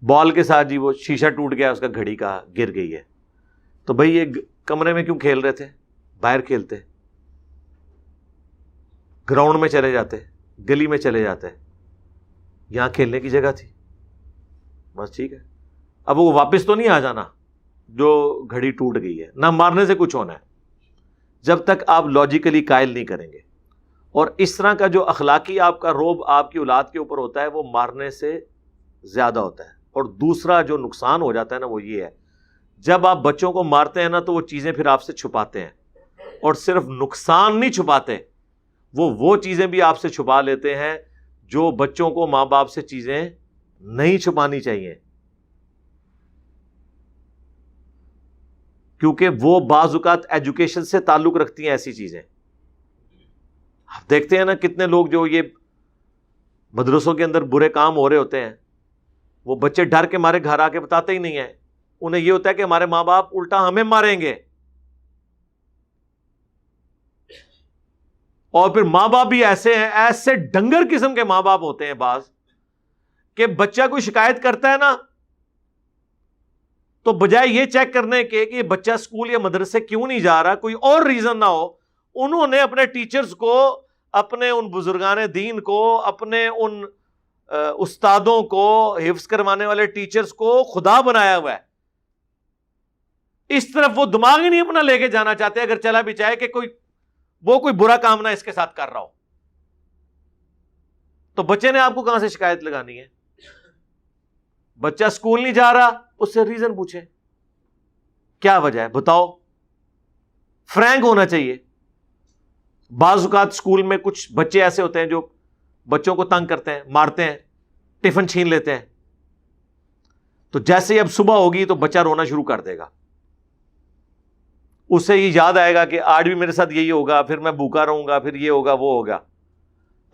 بال کے ساتھ جی وہ شیشہ ٹوٹ گیا, اس کا گھڑی کا گر گئی ہے, تو بھئی یہ کمرے میں کیوں کھیل رہے تھے, باہر کھیلتے, گراؤنڈ میں چلے جاتے, گلی میں چلے جاتے, یہاں کھیلنے کی جگہ تھی بس. ٹھیک ہے, اب وہ واپس تو نہیں آ جانا جو گھڑی ٹوٹ گئی ہے, نہ مارنے سے کچھ ہونا ہے جب تک آپ لاجیکلی قائل نہیں کریں گے. اور اس طرح کا جو اخلاقی آپ کا روب آپ کی اولاد کے اوپر ہوتا ہے وہ مارنے سے زیادہ ہوتا ہے. اور دوسرا جو نقصان ہو جاتا ہے نا وہ یہ ہے, جب آپ بچوں کو مارتے ہیں نا تو وہ چیزیں پھر آپ سے چھپاتے ہیں, اور صرف نقصان نہیں چھپاتے, وہ چیزیں بھی آپ سے چھپا لیتے ہیں جو بچوں کو ماں باپ سے چیزیں نہیں چھپانی چاہیے, کیونکہ وہ بعض اوقات ایجوکیشن سے تعلق رکھتی ہیں ایسی چیزیں. آپ دیکھتے ہیں نا کتنے لوگ جو یہ مدرسوں کے اندر برے کام ہو رہے ہوتے ہیں, وہ بچے ڈر کے مارے گھر آ کے بتاتے ہی نہیں ہیں, انہیں یہ ہوتا ہے کہ ہمارے ماں باپ الٹا ہمیں ماریں گے. اور پھر ماں باپ بھی ایسے ہیں, ایسے ڈنگر قسم کے ماں باپ ہوتے ہیں بعض, کہ بچہ کوئی شکایت کرتا ہے نا تو بجائے یہ چیک کرنے کے کہ بچہ اسکول یا مدرسے کیوں نہیں جا رہا, کوئی اور ریزن نہ ہو, انہوں نے اپنے ٹیچرز کو, اپنے ان بزرگان دین کو, اپنے ان استادوں کو, حفظ کروانے والے ٹیچرز کو خدا بنایا ہوا ہے. اس طرف وہ دماغ ہی نہیں اپنا لے کے جانا چاہتے, اگر چلا بھی چاہے کہ کوئی برا کام نہ اس کے ساتھ کر رہا ہو. تو بچے نے آپ کو کہاں سے شکایت لگانی ہے؟ بچہ اسکول نہیں جا رہا, اس سے ریزن پوچھے, کیا وجہ ہے بتاؤ. فرینک ہونا چاہیے. بعض اوقات اسکول میں کچھ بچے ایسے ہوتے ہیں جو بچوں کو تنگ کرتے ہیں, مارتے ہیں, ٹفن چھین لیتے ہیں, تو جیسے ہی اب صبح ہوگی تو بچہ رونا شروع کر دے گا, اسے یہ یاد آئے گا کہ آج بھی میرے ساتھ یہی ہوگا, پھر میں بھوکا رہوں گا, پھر یہ ہوگا وہ ہوگا.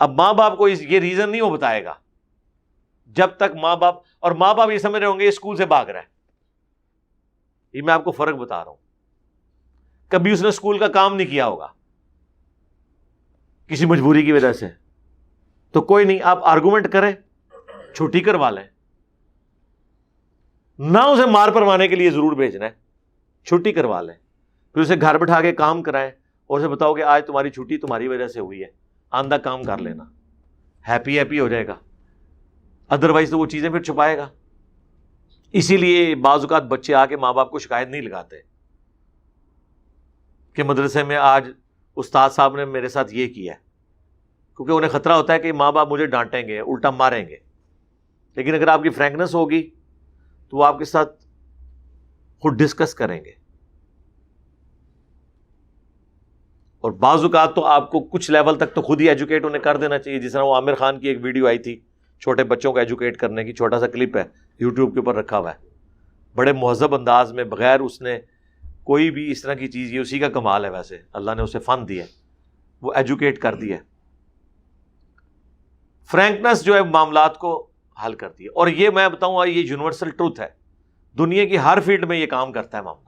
اب ماں باپ کو یہ ریزن نہیں وہ بتائے گا جب تک ماں باپ یہ سمجھ رہے ہوں گے یہ اسکول سے بھاگ رہا ہے. یہ میں آپ کو فرق بتا رہا ہوں. کبھی اس نے اسکول کا کام نہیں کیا ہوگا کسی مجبوری کی وجہ سے, تو کوئی نہیں, آپ آرگومنٹ کریں, چھٹی کروا لیں, نہ اسے مار پروانے کے لیے ضرور بھیجنا ہے, چھٹی کروا لیں, پھر اسے گھر بٹھا کے کام کرائیں اور اسے بتاؤ کہ آج تمہاری چھٹی تمہاری وجہ سے ہوئی ہے, آندہ کام کر لینا, ہیپی ہو جائے گا. ادروائز تو وہ چیزیں پھر چھپائے گا. اسی لیے بعض اوقات بچے آ کے ماں باپ کو شکایت نہیں لگاتے کہ مدرسے میں آج استاد صاحب نے میرے ساتھ یہ کیا ہے, کیونکہ انہیں خطرہ ہوتا ہے کہ ماں باپ مجھے ڈانٹیں گے, الٹا ماریں گے. لیکن اگر آپ کی فرینکنس ہوگی تو وہ آپ کے ساتھ خود ڈسکس کریں گے. اور بعض اوقات تو آپ کو کچھ لیول تک تو خود ہی ایجوکیٹ انہیں کر دینا چاہیے. جس طرح وہ عامر خان کی ایک ویڈیو آئی تھی چھوٹے بچوں کو ایجوکیٹ کرنے کی, چھوٹا سا کلپ ہے یوٹیوب کے اوپر رکھا ہوا ہے, بڑے مہذب انداز میں, بغیر اس نے کوئی بھی اس طرح کی چیز, یہ اسی کا کمال ہے, ویسے اللہ نے اسے فن دیا, وہ ایجوکیٹ کر دیا. فرینکنس جو ہے معاملات کو حل کرتی ہے. اور یہ میں بتاؤں یہ یونیورسل ٹروتھ ہے, دنیا کی ہر فیلڈ میں یہ کام کرتا ہے معاملہ.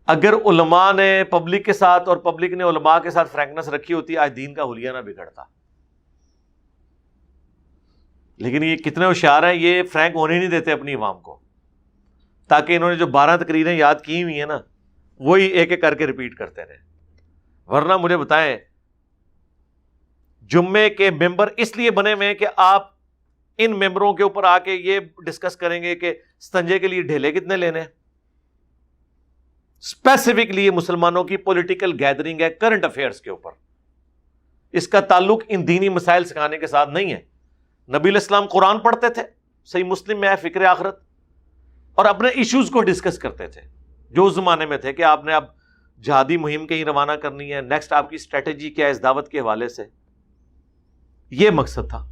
اگر علماء نے پبلک کے ساتھ اور پبلک نے علماء کے ساتھ فرینکنس رکھی ہوتی, آج دین کا حلیہ نہ بگڑتا. لیکن یہ کتنے ہوشیار ہیں, یہ فرینک ہونے نہیں دیتے اپنی عوام کو, تاکہ انہوں نے جو 12 تقریریں یاد کی ہوئی ہیں نا, وہی ایک ایک کر کے ریپیٹ کرتے رہے. ورنہ مجھے بتائیں, جمعے کے ممبر اس لیے بنے ہوئے ہیں کہ آپ ان ممبروں کے اوپر آ کے یہ ڈسکس کریں گے کہ ستنجے کے لیے ڈھیلے کتنے لینے ہیں. اسپیسیفکلی یہ مسلمانوں کی پولیٹیکل گیدرنگ ہے کرنٹ افیئرس کے اوپر. اس کا تعلق ان دینی مسائل سکھانے کے ساتھ نہیں ہے. نبی علیہ السلام قرآن پڑھتے تھے, صحیح مسلم میں ہے فکر آخرت, اور اپنے ایشوز کو ڈسکس کرتے تھے جو اس زمانے میں تھے کہ آپ نے اب جہادی مہم کہیں روانہ کرنی ہے, نیکسٹ آپ کی اسٹریٹجی کیا ہے اس دعوت کے حوالے سے. یہ مقصد تھا.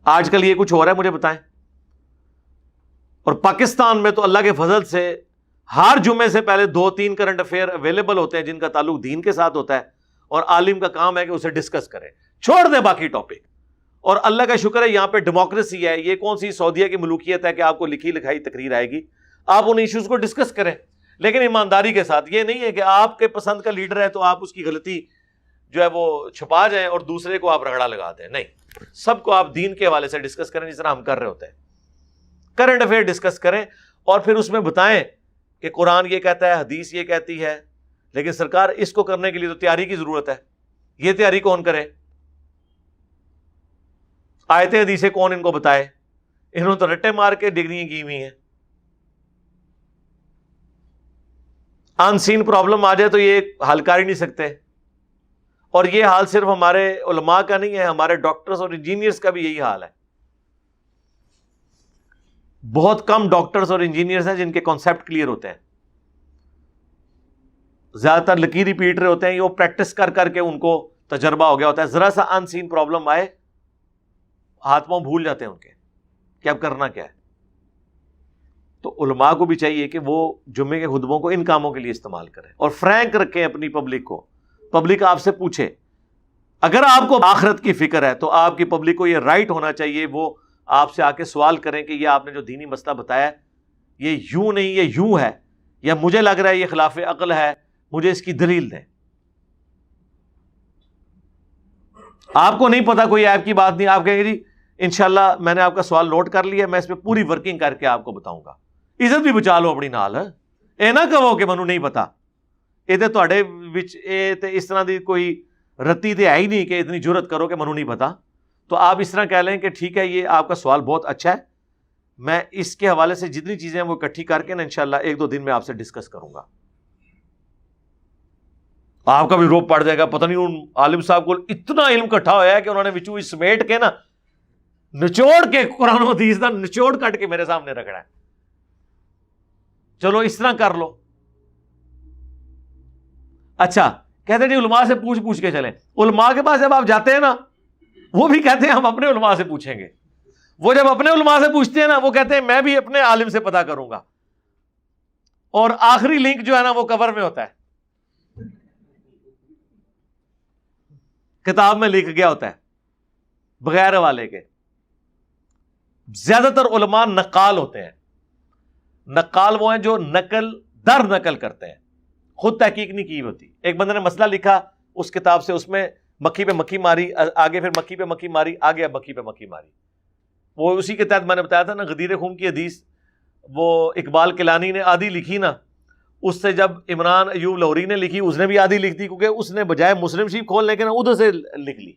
آج کل یہ کچھ ہو رہا ہے, مجھے بتائیں. اور پاکستان میں تو اللہ کے فضل سے ہر جمعے سے پہلے 2-3 کرنٹ افیئر اویلیبل ہوتے ہیں جن کا تعلق دین کے ساتھ ہوتا ہے, اور عالم کا کام ہے کہ اسے ڈسکس کرے, چھوڑ دے باقی ٹاپک. اور اللہ کا شکر ہے یہاں پہ ڈیموکریسی ہے. یہ کون سی سعودیہ کی ملوکیت ہے کہ آپ کو لکھی لکھائی تقریر آئے گی, آپ ان ایشوز کو ڈسکس کریں, لیکن ایمانداری کے ساتھ. یہ نہیں ہے کہ آپ کے پسند کا لیڈر ہے تو آپ اس کی غلطی جو ہے وہ چھپا جائیں اور دوسرے کو آپ رگڑا لگا دیں. نہیں, سب کو آپ دین کے حوالے سے ڈسکس کریں جس طرح ہم کر رہے ہوتے ہیں. کرنٹ افیئر ڈسکس کریں اور پھر اس میں بتائیں کہ قرآن یہ کہتا ہے, حدیث یہ کہتی ہے, لیکن سرکار اس کو کرنے کے لیے تو تیاری کی ضرورت ہے. یہ تیاری کون کرے؟ آیتیں حدیثیں کون ان کو بتائے؟ انہوں نے تو رٹے مار کے ڈگریاں کی ہوئی ہیں. ان سین پرابلم آ جائے تو یہ حل کر ہی نہیں سکتے. اور یہ حال صرف ہمارے علماء کا نہیں ہے, ہمارے ڈاکٹرز اور انجینئرز کا بھی یہی حال ہے. بہت کم ڈاکٹرز اور انجینئرز ہیں جن کے کانسیپٹ کلیئر ہوتے ہیں. زیادہ تر لکیر ریپیٹ رہے ہوتے ہیں, یہ وہ پریکٹس کر کر کے ان کو تجربہ ہو گیا ہوتا ہے. ذرا سا ان سین پرابلم آئے ہاتھ پاؤں بھول جاتے ہیں ان کے کہ اب کرنا کیا ہے. تو علماء کو بھی چاہیے کہ وہ جمعے کے خطبوں کو ان کاموں کے لیے استعمال کریں اور فرینک رکھیں اپنی پبلک کو. پبلک آپ سے پوچھے, اگر آپ کو آخرت کی فکر ہے تو آپ کی پبلک کو یہ رائٹ ہونا چاہیے وہ آپ سے آ کے سوال کریں کہ یہ آپ نے جو دینی مسئلہ بتایا یہ یوں نہیں, یہ یوں ہے, یا مجھے لگ رہا ہے یہ خلاف عقل ہے, مجھے اس کی دلیل دیں. آپ کو نہیں پتا, کوئی ایپ کی بات نہیں, آپ کہیں گے جی انشاءاللہ میں نے آپ کا سوال نوٹ کر لیا, میں اس پہ پوری ورکنگ کر کے آپ کو بتاؤں گا. عزت بھی بچا لو اپنی نال, اے نہ کہو کہ منو نہیں پتا. یہ تو تواڈے وچ اس طرح دی کوئی رتی تے ہے ہی نہیں کہ اتنی جرت کرو کہ منو نہیں پتا. تو آپ اس طرح کہہ لیں کہ ٹھیک ہے یہ آپ کا سوال بہت اچھا ہے, میں اس کے حوالے سے جتنی چیزیں ہیں وہ اکٹھی کر کے نا انشاءاللہ 1-2 دن میں آپ سے ڈسکس کروں گا. آپ کا بھی روپ پڑ جائے گا, پتہ نہیں ان عالم صاحب کو اتنا علم اکٹھا ہوا ہے کہ انہوں نے وچوں سمیٹ کے نا نچوڑ کے قرآن و حدیث دا نچوڑ کٹ کے میرے سامنے رکھنا ہے. چلو اس طرح کر لو. اچھا کہتے ہیں علماء سے پوچھ کے چلیں. علماء کے پاس جب آپ جاتے ہیں نا وہ بھی کہتے ہیں ہم اپنے علماء سے پوچھیں گے. وہ جب اپنے علماء سے پوچھتے ہیں نا وہ کہتے ہیں میں بھی اپنے عالم سے پتہ کروں گا. اور آخری لنک جو ہے نا وہ کور میں ہوتا ہے, کتاب میں لکھ گیا ہوتا ہے بغیر حوالے کے. زیادہ تر علماء نقال ہوتے ہیں. نقال وہ ہیں جو نقل در نقل کرتے ہیں, خود تحقیق نہیں کی ہوتی. ایک بندے نے مسئلہ لکھا اس کتاب سے, اس میں مکھی پہ مکھی ماری, آگے پھر مکھی پہ مکھی ماری, آگے اب مکھی پہ مکھی ماری. وہ اسی کے تحت میں نے بتایا تھا نا غدیر خون کی حدیث, وہ اقبال کیلانی نے آدھی لکھی نا, اس سے جب عمران ایوب لاہوری نے لکھی اس نے بھی آدھی لکھ دی, کیونکہ اس نے بجائے مسلم شریف کھولنے کے نا ادھر سے لکھ لی.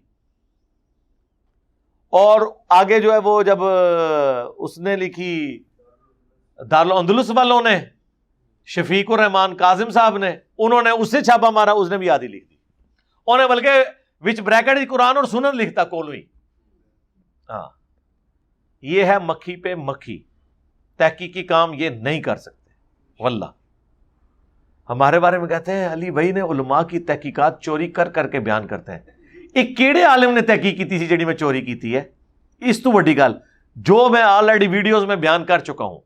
اور آگے جو ہے وہ جب اس نے لکھی دارالندلس والوں نے, شفیق الرحمان کاظم صاحب نے, انہوں نے اس سے چھاپا مارا, اس نے بھی آدھی لکھ دی. انہوں نے بلکہ وچ بریکٹ قرآن اور سنن لکھتا کولوئی. ہاں یہ ہے مکھی پہ مکھی, تحقیقی کام یہ نہیں کر سکتے واللہ. ہمارے بارے میں کہتے ہیں علی بھائی نے علماء کی تحقیقات چوری کر کر کے بیان کرتے ہیں. ایک کیڑے عالم نے تحقیق کی تھی جڑی میں چوری کی تھی ہے. اس تو بڑی گل جو میں آلریڈی ویڈیوز میں بیان کر چکا ہوں,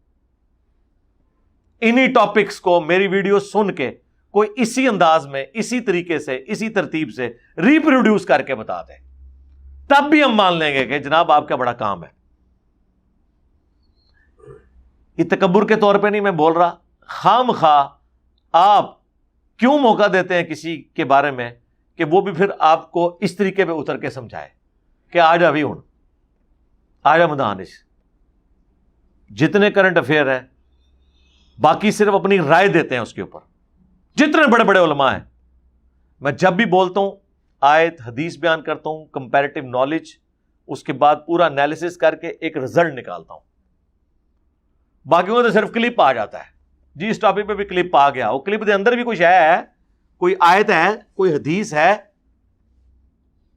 انہی ٹاپکس کو میری ویڈیو سن کے کوئی اسی انداز میں, اسی طریقے سے, اسی ترتیب سے ریپروڈیوس کر کے بتا دیں, تب بھی ہم مان لیں گے کہ جناب آپ کا بڑا کام ہے. یہ تکبر کے طور پہ نہیں میں بول رہا, خام خواہ آپ کیوں موقع دیتے ہیں کسی کے بارے میں کہ وہ بھی پھر آپ کو اس طریقے پہ اتر کے سمجھائے کہ آج ابھی ہوں, آج مدانش جتنے کرنٹ افیئر ہیں, باقی صرف اپنی رائے دیتے ہیں اس کے اوپر. جتنے بڑے بڑے علماء ہیں, میں جب بھی بولتا ہوں آیت حدیث بیان کرتا ہوں, کمپیریٹیو نالج, اس کے بعد پورا انالیسس کر کے ایک رزلٹ نکالتا ہوں. باقیوں کو تو صرف کلپ آ جاتا ہے, جی اس ٹاپک پہ بھی کلپ آ گیا, وہ کلپ کے اندر بھی کچھ ہے, کوئی آیت ہے, کوئی حدیث ہے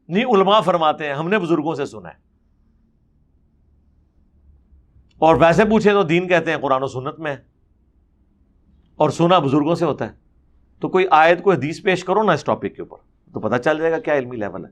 نہیں. علماء فرماتے ہیں, ہم نے بزرگوں سے سنا ہے, اور ویسے پوچھے تو دین کہتے ہیں قرآن و سنت میں ہے, اور سنا بزرگوں سے ہوتا ہے. تو کوئی آیت کوئی حدیث پیش کرو نا اس ٹاپک کے اوپر, تو پتہ چل جائے گا کیا علمی لیول ہے.